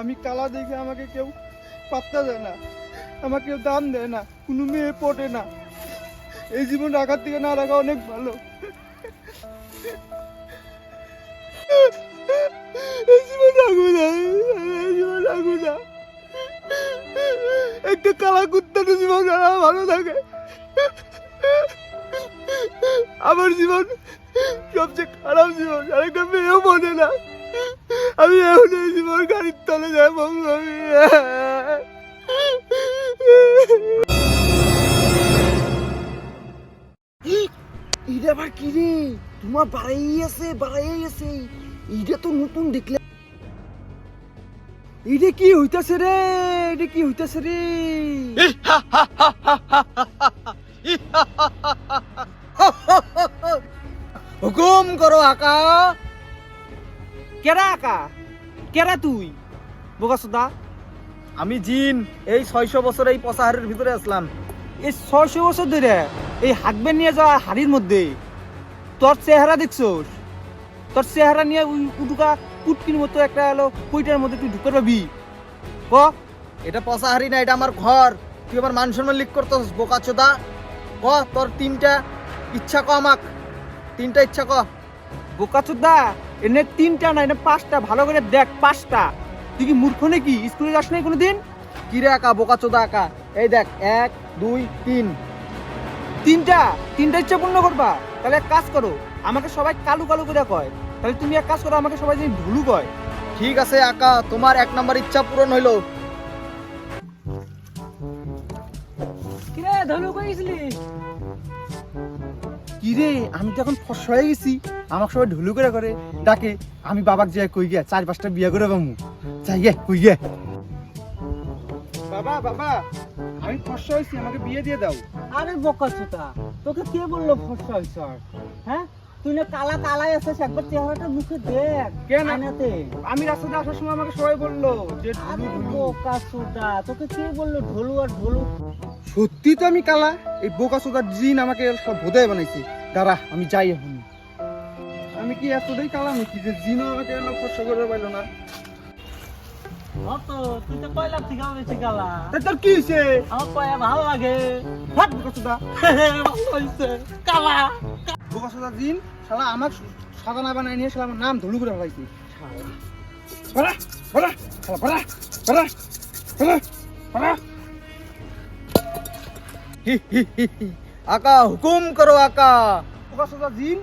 আমি কালা দেখে আমাকে কেউ পাত্তা দেয় না, আমাকে কেউ দাম দেয় না, কোনো মেয়ে পটে না। এই জীবন রাখার থেকে না রাখা অনেক ভালো। এই জীবন রাখবো না, এই জীবন রাখবো না। একটা কালা কুত্তার জীবন ভালো থাকে। আমার জীবন সবচেয়ে খারাপ জীবন, আরেকটা মেয়েও মনে না। আমি এখন এই জীবন গাড়ির তলে যাই বলবো। আমি এটা আবার কি রে? তোমার বাড়াই আছে। এটা তো নতুন দেখলে। এটা কি হইতাছে রে? এটা কি হইতাছে রে? হুকুম করো আকা। কেরা আকা? কেরা তুই বোকাসুদা? আমি জিন, এই 600 বছর এই পচাহারের ভিতরে আসলাম। এই 600 বছর ধরে এই হাঁকবে নিয়ে যাওয়া হাড়ির মধ্যে তোর চেহারা দেখছোস? তোর চেহারা নিয়ে উটুকা পুটকির মতো একটা এলো কইটার মধ্যে তুই ঢুকে পাবি? ক এটা পচাহারি না, এটা আমার ঘর। তুই আমার মান সম্মান লিক করতেছিস বোকাচোদা। ক তোর 3টা ইচ্ছা ক, আমাক 3টা ইচ্ছা ক। বোকাচোদা, এনে 3টা না, এনে 5টা। ভালো করে দেখ, 5টা। তুই কি মূর্খ নাকি? স্কুলে যাস নাই কোনোদিন? কি রে আকা, বোকাচোদা আকা? এই দেখ, 1 2 3। 3টা ইচ্ছা পূর্ণ করবা? তাহলে এক কাজ করো, আমাকে সবাই কালু কালু করে কয়। তাহলে তুমি এক কাজ করো, আমাকে সবাই যদি ঢুলু কয়। ঠিক আছে আকা, তোমার 1 নম্বর ইচ্ছা পূরণ হইলো। কিরে ঢুলু কইছিলি? কিরে, আমি তো এখন ফস হয়ে গেছি। আমাকে সবাই ঢুলু করে করে ডাকে। আমি বাবাক যাই কই গিয়া 4-5টা বিয়া করে বামু। যাই গে কই গে। বাবা বাবা, আমি ফস হয়েছি, আমাকে বিয়ে দিয়ে দাও। আরে বোকাচোদা, তোকে কে বললো ফর্সা হইছ? হ্যাঁ, তুই না কালা কালাই আছিস, একবার চেহারাটা মুখে দেখ। কেন? আয়নাতে। আমি রাস্তাতে আসার সময় আমাকে সবাই বললো যে আরে ঢুলু ঢুলু। বোকাচোদা, তোকে কে বললো ঢোলু আর ঢোলু? সত্যি তো আমি কালা। এই বোকাচোদার জিন আমাকে সব ভোদায় বানাইছে। দাঁড়া, আমি যাই এখন। আমি কি এতটাই কালা নাকি যে জিনও আমাকে এলো ফস করে পাইলো না? অতো তুই তো কয়লা থেকে বেশি কালা। তা তোর কি হয়েছে? আমার কয়া ভালো লাগে। হাট বোকাচোদা। ভালো হইছে কালা। বোকাচোদা জিন শালা আমার সাদা না বানাই নিয়ে শালা আমার নাম ধুলু করে ফেলাইছে। শালা বড়া শালা বড়া বড়া বড়া বড়া। আকা হুকুম করো আকা। বোকাচোদা জিন,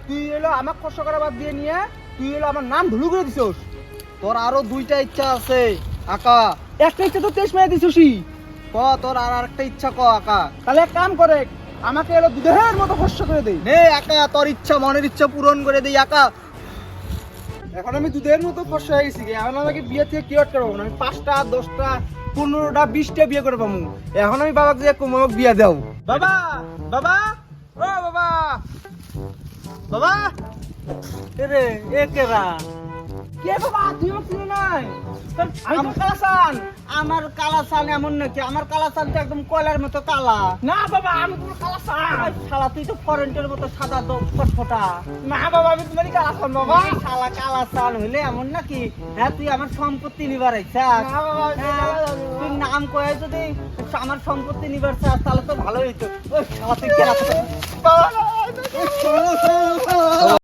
তুই এলো আমাকে কষ্ট করা বাদ দিয়ে নিয়ে তুই এলো আমার নাম ধুলু করে দিছস। তোর আরো 2টা ইচ্ছা আছে আকা। একটা ইচ্ছা তো 23 মেয়ে দিছসই। ক তোর আর আরেকটা ইচ্ছা ক আকা। তাহলে এক কাম করে, আমাকে এলো দুধের মতো কষ্ট করে দেই। নে আকা, তোর ইচ্ছা, মনের ইচ্ছা পূরণ করে দেই আকা। এখন আমি দুধের মতো ফর্সা হয়ে গেছি। এখন আমাকে বিয়ে থেকে কি আটকে পাবো না। আমি 5টা 10টা 15টা 20টা বিয়ে করে পাবো। এখন আমি বাবাকে যে আমাকে বিয়ে দাও। বাবা বাবা, ও বাবা বাবা। রে এ কেরা? কে বাবা? তুই আমাকে চিনি নাই? আমি তো কালাসান। আমার কালা চাল এমন নাকি? আমার কালা চাল তো একদম কয়লার মতো কালা। না বাবা, আমি তোমার কালাসান। আর শালা তুই তো ফরেন্টের মতো সাদা ফটফটা। না বাবা, আমি তোমারই কালাসান বাবা। এই শালা কালা চাল হইলে এমন নাকি? হ্যাঁ, তুই আমার সম্পত্তি নিবার আইছাস? না বাবা, আমি হ্যাঁ, কালাসান বাবা। তুই নাম কয়ে যদি আমার সম্পত্তি নিবার চাস তাহলে তো ভালো হইতো। ওই শালা তুই কেরা? বাবা